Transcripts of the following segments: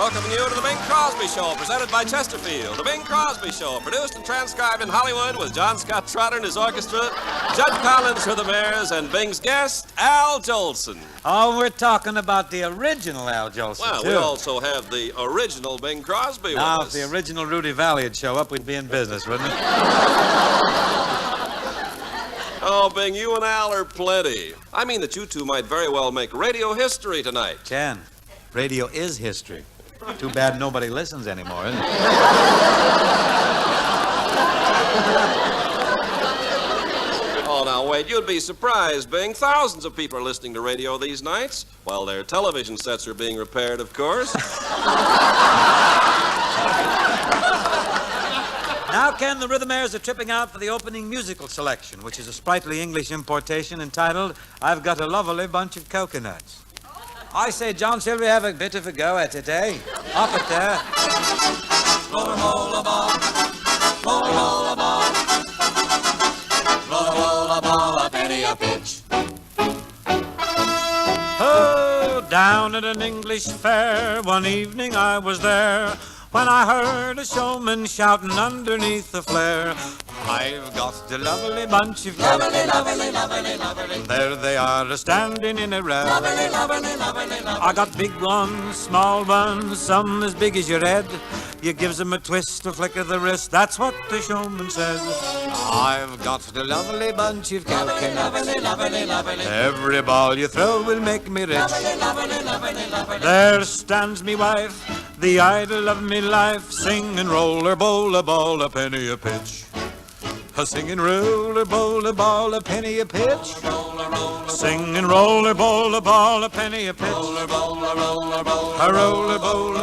welcoming you to the Bing Crosby Show, presented by Chesterfield. The Bing Crosby Show, produced and transcribed in Hollywood with John Scott Trotter and his orchestra, Judge Collins for the Mares, and Bing's guest, Al Jolson. Oh, we're talking about the original Al Jolson, Well, too. we also have the original Bing Crosby with Now, us. if the original Rudy Valley would show up, we'd be in business, wouldn't we? Oh, Bing, you and Al are plenty. I mean that you two might very well make radio history tonight. Ken, radio is history. Too bad nobody listens anymore, isn't it? Oh, now, wait, you'd be surprised, Bing. Thousands of people are listening to radio these nights, while their television sets are being repaired, of course. Now, Ken, the Rhythmaires are tripping out for the opening musical selection, which is a sprightly English importation entitled, I've Got a Lovely Bunch of Coconuts. I say, John, shall we have a bit of a go at it, eh? Up it there. Roll a ball, roll a ball, roll a ball, a penny a pitch. Oh, down at an English fair, one evening I was there, when I heard a showman shouting underneath the flare, I've got a lovely bunch of Lovely, lovely, lovely, lovely. There they are, a-standing in a row. Lovely, lovely, lovely, lovely. I got big ones, small ones, some as big as your head. You gives them a twist, a flick of the wrist, that's what the showman said. I've got a lovely bunch of Lovely, coconuts. lovely, lovely. Every ball you throw will make me rich. Lovely, lovely, lovely, lovely. There stands me wife, the idol of me life, singing roller, bowl, a ball, a penny a pitch. A singing roller, bowl, a ball, a penny a pitch. Singing roller, bowl, a ball, a penny a pitch. A roller, bowl, a ball, a roller, bowl,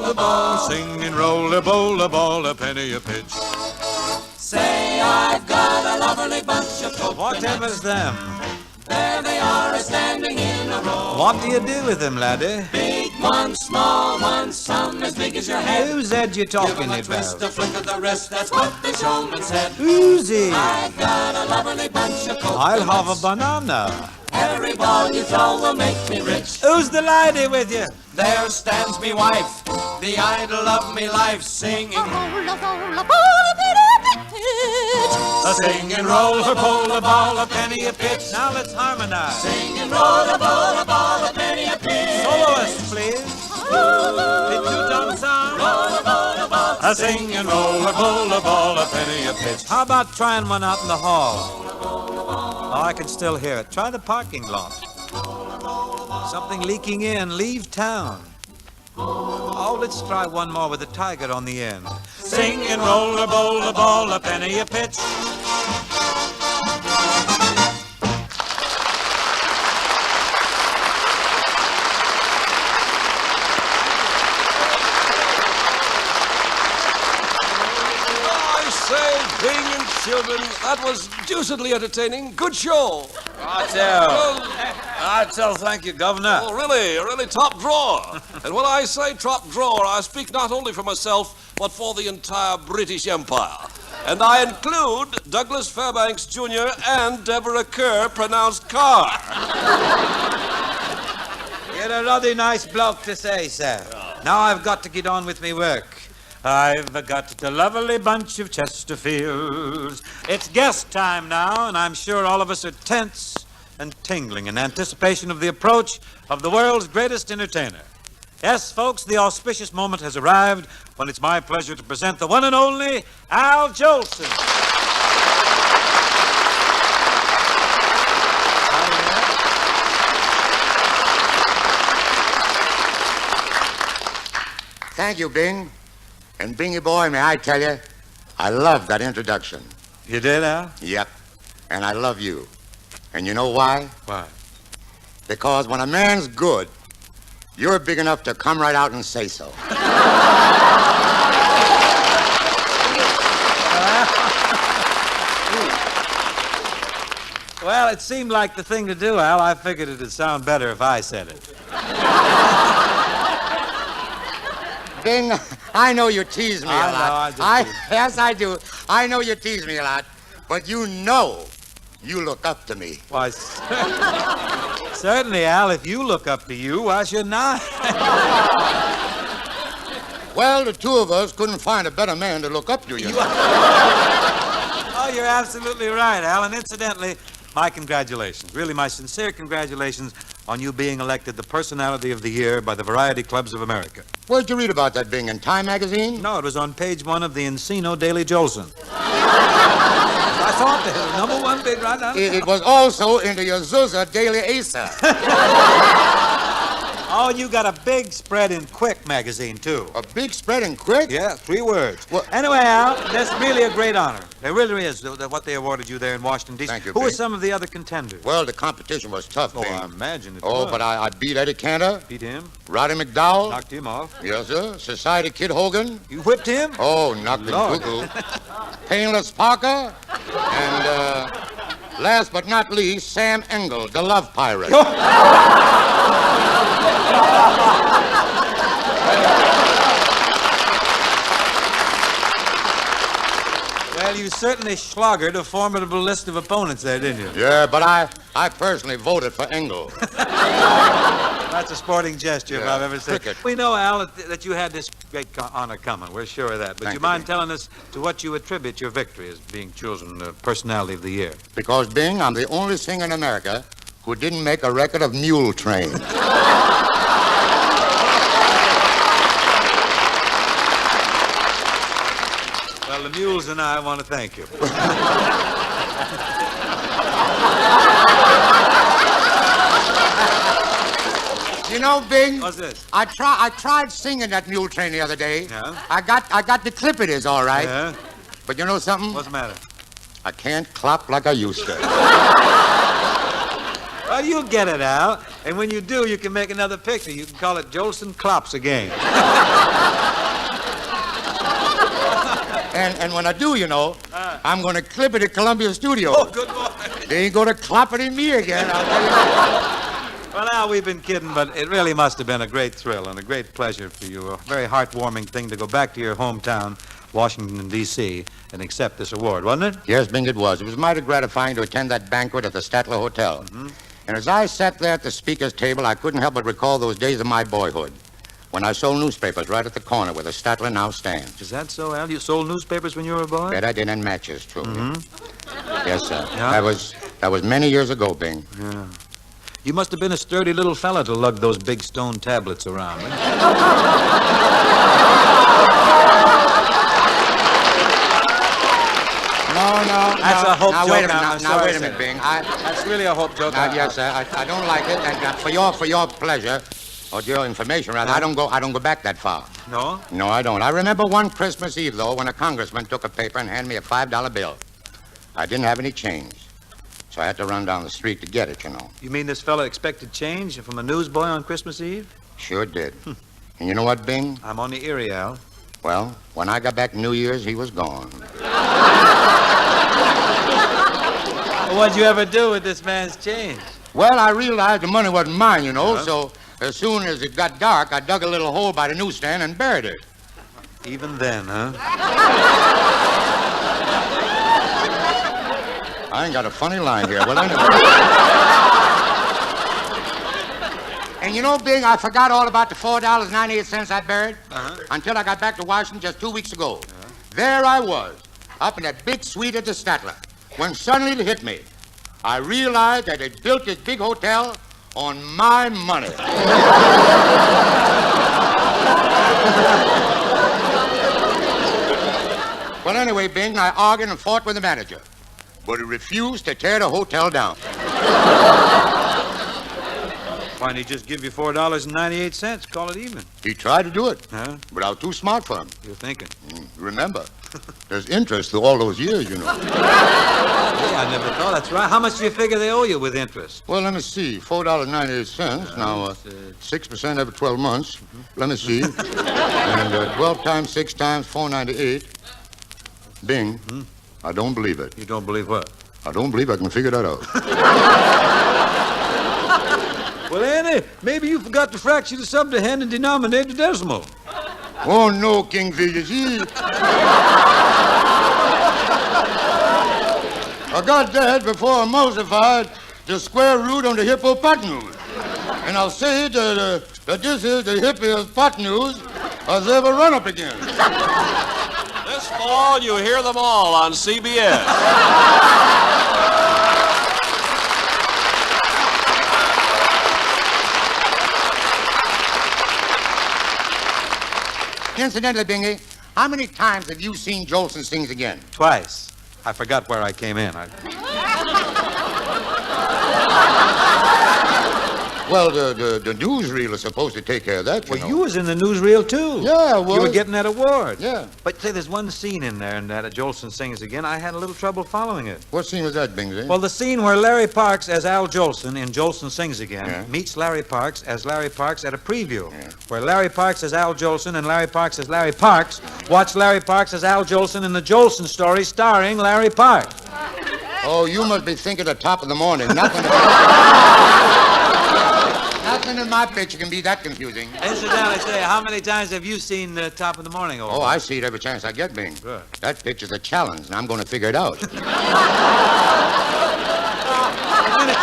a ball. Singing roller, bowl, a ball, a penny a pitch. Say I've got a lovely bunch of coconuts. Whatever's them? There they are, standing in a row. What do you do with them, laddie? Big ones, small ones, some as big as your head. Who's that you Give 'em talking a twist, about? a flick of the wrist, that's what the showman said. Who's he? I've got a lovely bunch of coconuts. I'll have a banana. Every ball you throw will make me rich. Who's the laddie with you? There stands me wife, the idol of me life, singing. A singing roller, bowl, a ball, a penny a pitch. Now let's harmonize. Singing roll a ball, a penny a pitch. Soloist, please. The two-tone sound. Roll a ball, A singing roller, bowl, a ball, a penny a pitch. How about trying one out in the hall? Oh, I can still hear it. Try the parking lot. Something leaking in. Leave town. Oh, let's try one more with a tiger on the end. Singing roller, bowl, a ball, a penny a pitch. Bing and children, that was deucedly entertaining. Good show. I tell, thank you, Governor. Oh, really top drawer. And when I say top drawer, I speak not only for myself, but for the entire British Empire. And I include Douglas Fairbanks Jr. and Deborah Kerr, pronounced Carr. You're a ruddy nice bloke to say, sir. Now I've got to get on with me work. I've got a lovely bunch of Chesterfields. It's guest time now, and I'm sure all of us are tense and tingling in anticipation of the approach of the world's greatest entertainer. Yes, folks, the auspicious moment has arrived when it's my pleasure to present the one and only Al Jolson. Thank you, Bing. And Bingy boy, may I tell you, I love that introduction. You did, Al? Yep. And I love you. And you know why? Why? Because when a man's good, you're big enough to come right out and say so. Well, it seemed like the thing to do, Al. I figured it'd sound better if I said it. Bing, I know you tease me a lot. I just do. Yes, I do. I know you tease me a lot. But you know you look up to me. Why, certainly, Al, if you look up to you, why shouldn't I? Well, the two of us couldn't find a better man to look up to, you know. Oh, you're absolutely right, Al. And incidentally, my congratulations. Really, my sincere congratulations on you being elected the Personality of the Year by the Variety Clubs of America. Where'd you read about that, Bing? In Time magazine? No, it was on page 1 of the Encino Daily Jolson. I thought that was number 1 bid right now. It was also in the Azusa Daily Asa. Oh, and you got a big spread in Quick magazine, too. A big spread and quick? Yeah, 3 words. Well, anyway, Al, that's really a great honor. There really is, what they awarded you there in Washington, D.C. Thank you, Who were Bing. some of the other contenders? Well, the competition was tough, Oh, Bing. I imagine it Oh, was. but I beat Eddie Cantor, Beat him, Roddy McDowell. knocked him off. Yes, sir. Society Kid Hogan. You whipped him? Oh, knocked him Lord. cuckoo. Painless Parker. And, last but not least, Sam Engel, the love pirate. Well, you certainly sloggered a formidable list of opponents there, didn't you? Yeah, but I personally voted for Engel. That's a sporting gesture if Yeah, I've ever seen. cricket. We know, Al, that you had this great honor coming. We're sure of that. But Thank you you, mind Bing. telling us to what you attribute your victory as being chosen Personality of the Year? Because, Bing, I'm the only singer in America who didn't make a record of Mule Train. Well, the mules and I want to thank you. You know, Bing, What's this? I tried singing that Mule Train the other day. Yeah? I got the clip it is all right. Yeah? But you know something? What's the matter? I can't clap like I used to. Well, you'll get it, Al. And when you do, you can make another picture. You can call it Jolson Clops again. And when I do, you know, I'm going to clip it at Columbia Studios. Oh, good boy. They ain't going to clap it in me again, I'll tell you. Well, Al, we've been kidding, but it really must have been a great thrill and a great pleasure for you. A very heartwarming thing to go back to your hometown, Washington, D.C., and accept this award, wasn't it? Yes, Bing, it was. It was mighty gratifying to attend that banquet at the Statler Hotel. Mm-hmm. And as I sat there at the speaker's table, I couldn't help but recall those days of my boyhood when I sold newspapers right at the corner where the Statler now stands. Is that so, Al? You sold newspapers when you were a boy? Bet I did, and matches, too. Yes, sir. Yeah? That was many years ago, Bing. Yeah. You must have been a sturdy little fella to lug those big stone tablets around. Eh? No. That's a hope now, joke. wait a minute, I'm now, sorry, wait a sir. minute, Bing. That's really a hope joke. Yes, sir. I don't like it. And for your pleasure, or your information, rather, I don't go back that far. No? No, I don't. I remember one Christmas Eve, though, when a congressman took a paper and handed me a $5 bill. I didn't have any change, so I had to run down the street to get it, you know. You mean this fella expected change from a newsboy on Christmas Eve? Sure did. And you know what, Bing? I'm on the erie, Al. Well, when I got back New Year's, he was gone. Well, what'd you ever do with this man's change? Well, I realized the money wasn't mine, you know, so as soon as it got dark, I dug a little hole by the newsstand and buried it. Even then, huh? I ain't got a funny line here. Well, anyway. And you know, Bing, I forgot all about the $4.98 I buried until I got back to Washington just 2 weeks ago. There I was, up in that big suite at the Statler, when suddenly it hit me. I realized that they'd built this big hotel on my money. Well, anyway, Bing, I argued and fought with the manager, but he refused to tear the hotel down. Why didn't he just give you $4.98? Call it even. He tried to do it, Huh? but I was too smart for him. You're thinking. Remember, there's interest through all those years, you know. Yeah, I never thought. That's right. How much do you figure they owe you with interest? Well, let me see. $4.98. Now, 6% every 12 months. Let me see. And 12 times 6 times $4.98. Bing, I don't believe it. You don't believe what? I don't believe I can figure that out. Well, Annie, maybe you forgot to fraction the sum to hand and denominate the decimal. Oh, no, King Figures. I got that before I emulsified the square root on the hippopotamus. And I'll say that this is the hippiest hypotenuse I've ever run up against. This fall, you hear them all on CBS. Incidentally, Bingy, how many times have you seen Jolson Sings Again? Twice. I forgot where I came in. Well, the newsreel is supposed to take care of that, Well, know. you was in the newsreel, too. Yeah, I was. You were getting that award. Yeah. But say, there's one scene in there, and that Jolson Sings Again, I had a little trouble following it. What scene was that, Bingsy? Well, the scene where Larry Parks as Al Jolson in Jolson Sings Again Yeah. meets Larry Parks as Larry Parks at a preview, Yeah. where Larry Parks as Al Jolson and Larry Parks as Larry Parks watch Larry Parks as Al Jolson in the Jolson story starring Larry Parks. Oh, you must be thinking at the top of the morning. Nothing in my picture can be that confusing. Incidentally, say, how many times have you seen the Top of the Morning? Oh, I see it every chance I get, Bing. Good. That picture's a challenge, and I'm going to figure it out. The minute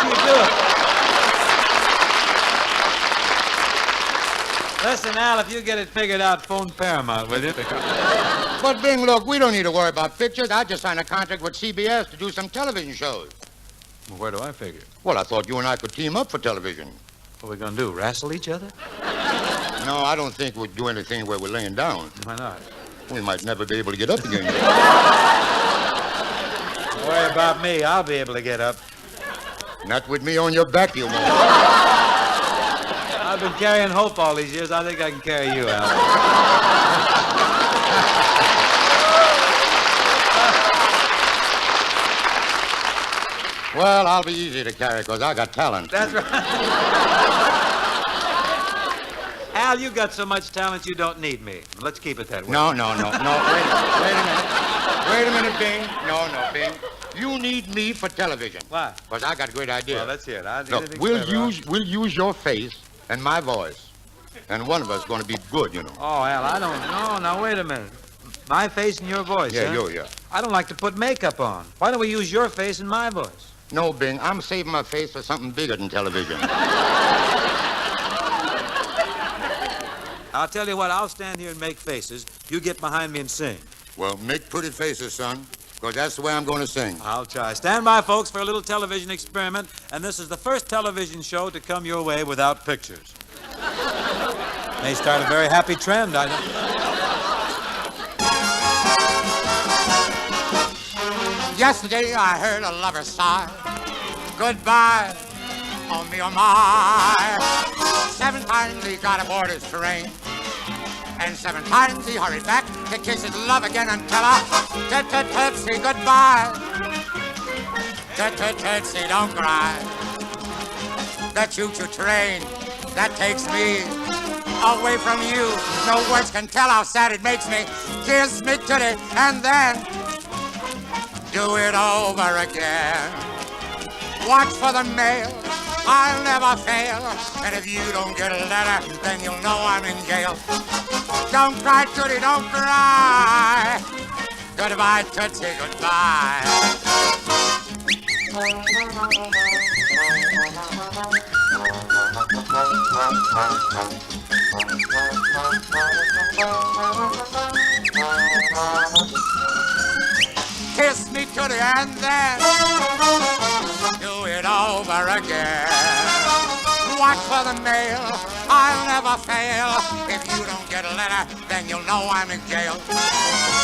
you do it. Listen, Al, if you get it figured out, phone Paramount, will you? But, Bing, look, we don't need to worry about pictures. I just signed a contract with CBS to do some television shows. Well, where do I figure? Well, I thought you and I could team up for television. What are we going to do, wrestle each other? No, I don't think we'd do anything where we're laying down. Why not? We might never be able to get up again. Don't worry about me. I'll be able to get up. Not with me on your back, you won't. I've been carrying Hope all these years. I think I can carry you, Al. Well, I'll be easy to carry because I got talent. That's right. Al, you got so much talent you don't need me. Let's keep it that way. No. Wait a minute, Bing. No, Bing. You need me for television. Why? Because I got a great idea. Well, let's hear it. Look, we'll use your face and my voice. And one of us is going to be good, you know. Oh, Al, I don't know. Now, wait a minute. My face and your voice, Yeah, huh? yeah. I don't like to put makeup on. Why don't we use your face and my voice? No, Bing, I'm saving my face for something bigger than television. I'll tell you what, I'll stand here and make faces. You get behind me and sing. Well, make pretty faces, son, because that's the way I'm going to sing. I'll try. Stand by, folks, for a little television experiment, and this is the first television show to come your way without pictures. May start a very happy trend, I know. Yesterday I heard a lover sigh. Goodbye, oh me, oh my. 7 times he got aboard his train. And 7 times he hurried back to kiss his love again and tell her, Tootsie, goodbye. Tootsie, don't cry. The choo-choo train that takes me away from you. No words can tell how sad it makes me. Kiss me, Tootie, and then do it over again. Watch for the mail, I'll never fail. And if you don't get a letter, then you'll know I'm in jail. Don't cry, Tootie, don't cry. Goodbye, Tootsie, goodbye. Kiss me, Tootie, and then do it over again. Watch for the mail, I'll never fail. If you don't get a letter, then you'll know I'm in jail.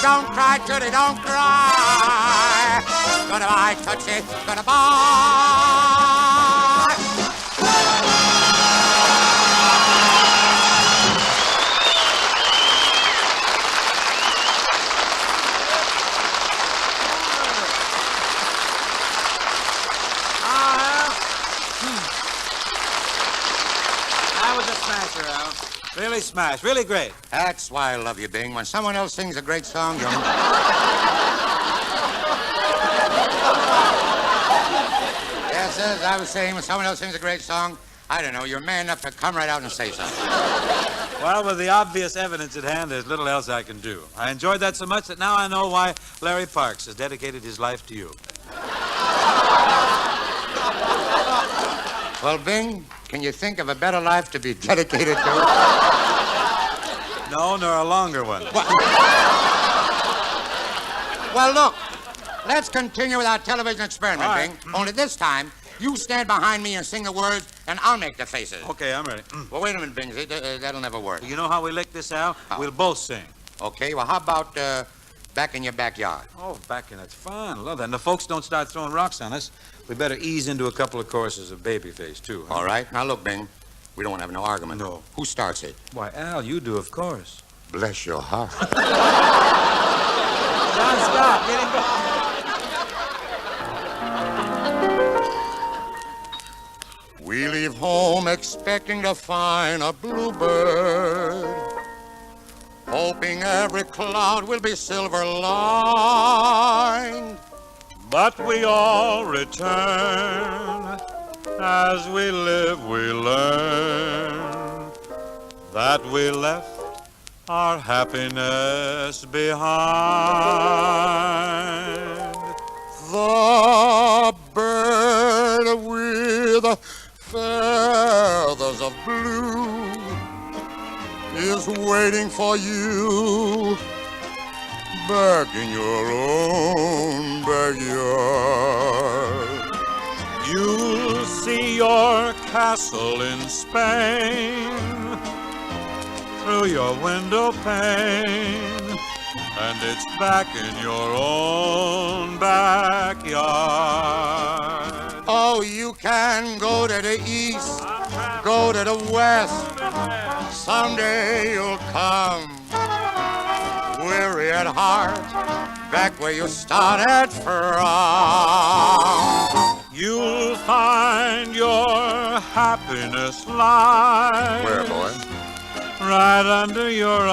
Don't cry, Tootie, don't cry. Goodbye, Tootsie, goodbye. Really smashed. Really great. That's why I love you, Bing. When someone else sings a great song, you're... Yes, as I was saying, when someone else sings a great song, I don't know, you're man enough to come right out and say something. Well, with the obvious evidence at hand, there's little else I can do. I enjoyed that so much that now I know why Larry Parks has dedicated his life to you. Well, Bing, can you think of a better life to be dedicated to? No, nor a longer one. Well, look, let's continue with our television experiment, All right. Bing. Only this time, you stand behind me and sing the words, and I'll make the faces. Okay, I'm ready. Well, wait a minute, Bing. That'll never work. You know how we lick this, Al? We'll both sing. Okay, well, how about back in your backyard? Oh, back in, that's fine. Love that. And the folks don't start throwing rocks on us. We better ease into a couple of courses of Babyface, too. Huh? All right. Now, look, Bing, we don't want to have no argument. No. Who starts it? Why, Al, you do, of course. Bless your heart. John Scott, get him back. We leave home expecting to find a bluebird, hoping every cloud will be silver lined. But we all return. As we live, we learn that we left our happiness behind. The bird with feathers of blue is waiting for you back in your own backyard. You'll see your castle in Spain through your window pane, and it's back in your own backyard. Oh, you can go to the east, go to the west. Someday you'll come, weary at heart, back where you started from. You'll find your happiness lies Where, boy? right under your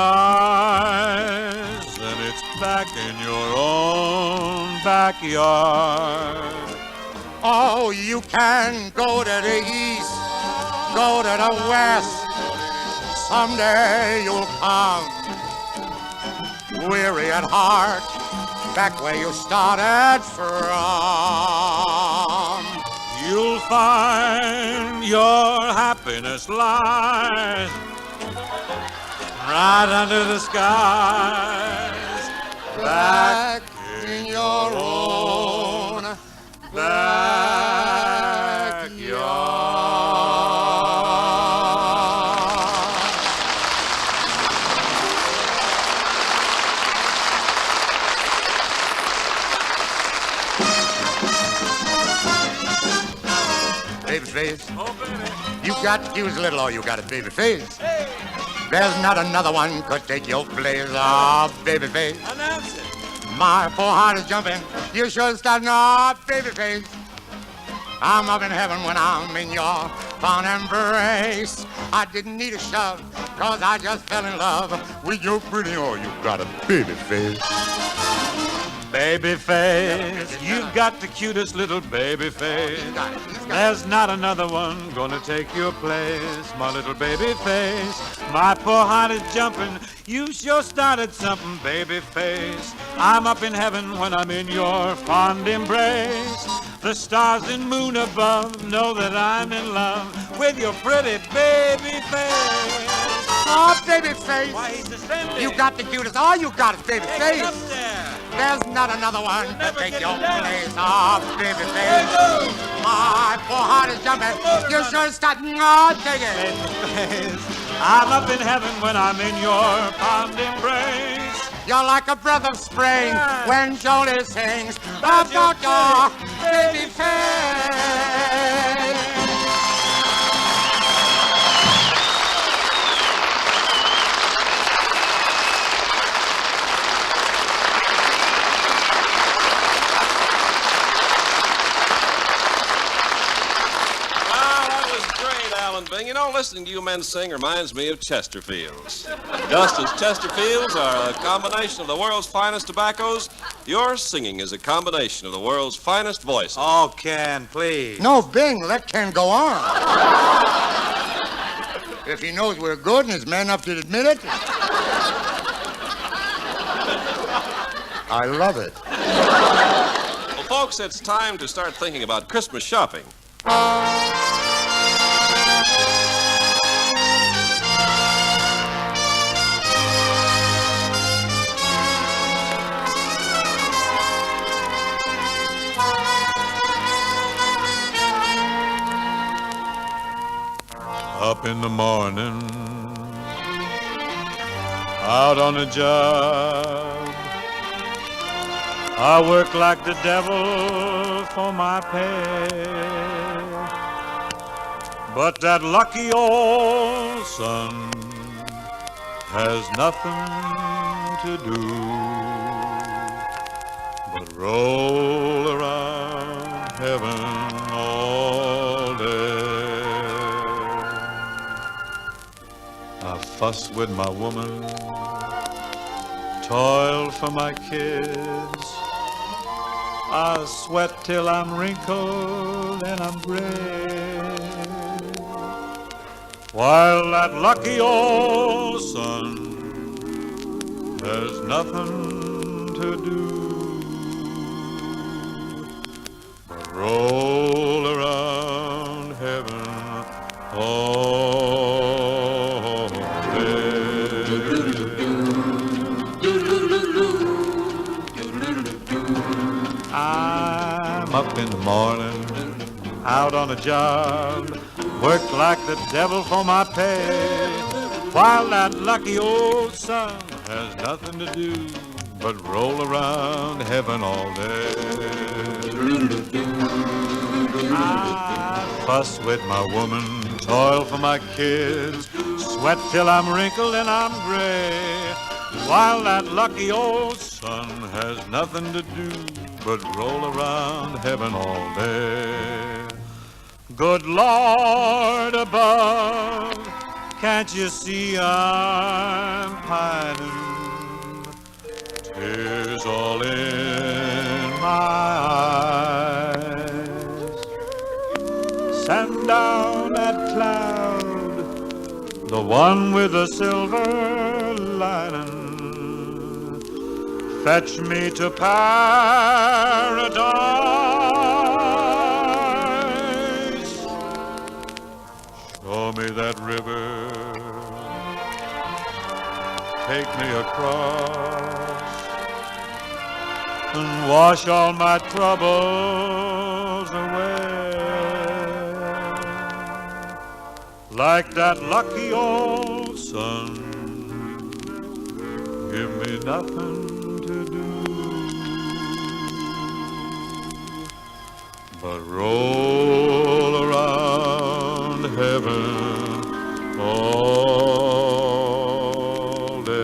eyes, and it's back in your own backyard. Oh, you can go to the east, go to the west. Someday you'll come, weary at heart, back where you started from. You'll find your happiness lies right under the skies, Back in your own baby face. Oh, baby. You got to use a little, oh, you got a baby face. There's not another one could take your place, oh, baby face. Announce it. My poor heart is jumping. You should start, no, baby face. I'm up in heaven when I'm in your fond embrace. I didn't need a shove, cause I just fell in love with your pretty, oh, you got a baby face. Baby face, you've got the cutest little baby face. He's got it. There's not another one gonna take your place, my little baby face. My poor heart is jumping. You sure started something, baby face. I'm up in heaven when I'm in your fond embrace. The stars and moon above know that I'm in love with your pretty baby face. Oh, baby face. Why, he's suspended. You got the cutest, oh, you got it, baby Hey, face. get up there. There's not another one to Never take get your it down. place, oh, baby face. My poor heart is jumping. You should start, no, take it. I'm up in heaven when I'm in your fond embrace. You're like a breath of spring Yeah. when Jolie sings about your baby face. That was great, Alan Bing. You know, listening to you men sing reminds me of Chesterfields. Just as Chesterfields are a combination of the world's finest tobaccos, your singing is a combination of the world's finest voices. Oh, Ken, please. No, Bing, let Ken go on. If he knows we're good and is man enough to admit it. I love it. Folks, it's time to start thinking about Christmas shopping. Up in the morning, out on a job, I work like the devil for my pay. But that lucky old sun has nothing to do but roll around heaven all day. I fuss with my woman, toil for my kids. I sweat till I'm wrinkled and I'm gray, while that lucky old sun has nothing to do but roll around heaven all day. I'm up in the morning, out on a job, work like the devil for my pay, while that lucky old sun has nothing to do but roll around heaven all day. I fuss with my woman, toil for my kids, sweat till I'm wrinkled and I'm gray, while that lucky old sun has nothing to do but roll around heaven all day. Good Lord above, can't you see I'm pining? Tears all in my eyes. Send down that cloud, the one with the silver lining. Fetch me to paradise. Show me that river. Take me across and wash all my troubles away. Like that lucky old sun, give me nothing but roll around heaven all day.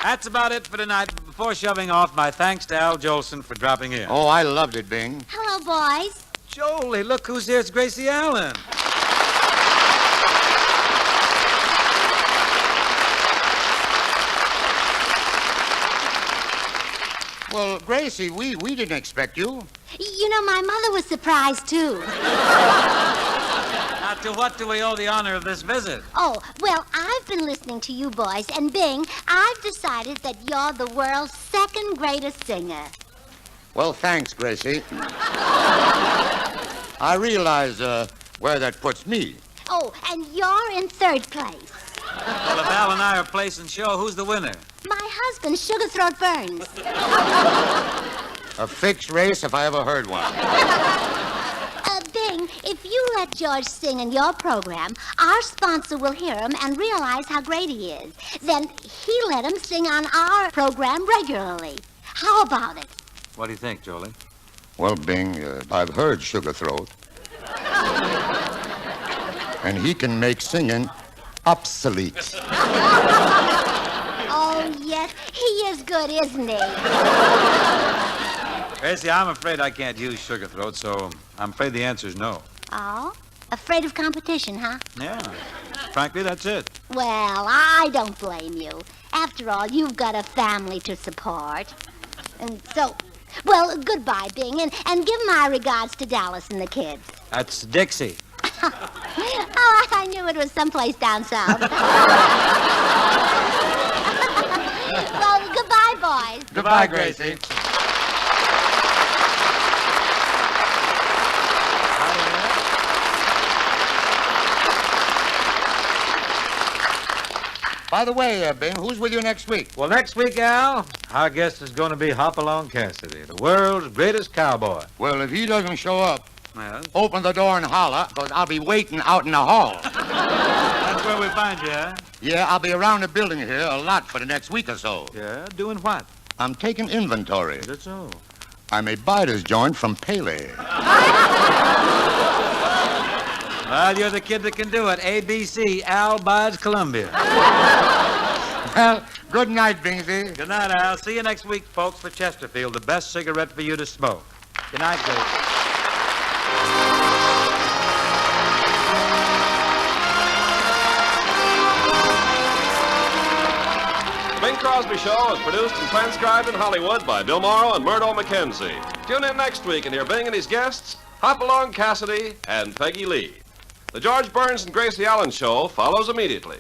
That's about it for tonight. Before shoving off, my thanks to Al Jolson for dropping in. Oh, I loved it, Bing. Hello, boys. Jolie, look who's here. It's Gracie Allen. Well, Gracie, we didn't expect you. You know, my mother was surprised, too. Now, to what do we owe the honor of this visit? Oh, well, I've been listening to you boys, and Bing, I've decided that you're the world's second greatest singer. Well, thanks, Gracie. I realize where that puts me. Oh, and you're in third place. Well, if Al and I are placing show, who's the winner? My husband, Sugar Throat Burns. A fixed race if I ever heard one. Bing, if you let George sing in your program, our sponsor will hear him and realize how great he is. Then he let him sing on our program regularly. How about it? What do you think, Jolie? Well, Bing, I've heard Sugar Throat. And he can make singing obsolete. Oh, yes, he he is good, isn't he? Gracie, I'm afraid I can't use sugar throat, so I'm afraid the answer is no. Oh? Afraid of competition, huh? Yeah. Frankly, that's it. Well, I don't blame you. After all, you've got a family to support. And so, well, goodbye, Bing, and give my regards to Dallas and the kids. That's Dixie. Oh, I knew it was someplace down south. Well, goodbye, boys. Goodbye, Gracie. By the way, Bing, who's with you next week? Well, next week, Al, our guest is going to be Hopalong Cassidy, the world's greatest cowboy. Well, if he doesn't show up, Well, open the door and holler, because I'll be waiting out in the hall. that's where we find you, huh? Yeah, I'll be around the building here a lot for the next week or so. Yeah, doing what? I'm taking inventory. That's so. I may buy this joint from Paley. Well, you're the kid that can do it. ABC, Al buys Columbia. Well, good night, Bingsy. Good night, Al. See you next week, folks, for Chesterfield, the best cigarette for you to smoke. Good night, Gracie. The Bing Crosby Show is produced and transcribed in Hollywood by Bill Morrow and Murdo McKenzie. Tune in next week and hear Bing and his guests, Hopalong Cassidy and Peggy Lee. The George Burns and Gracie Allen Show follows immediately.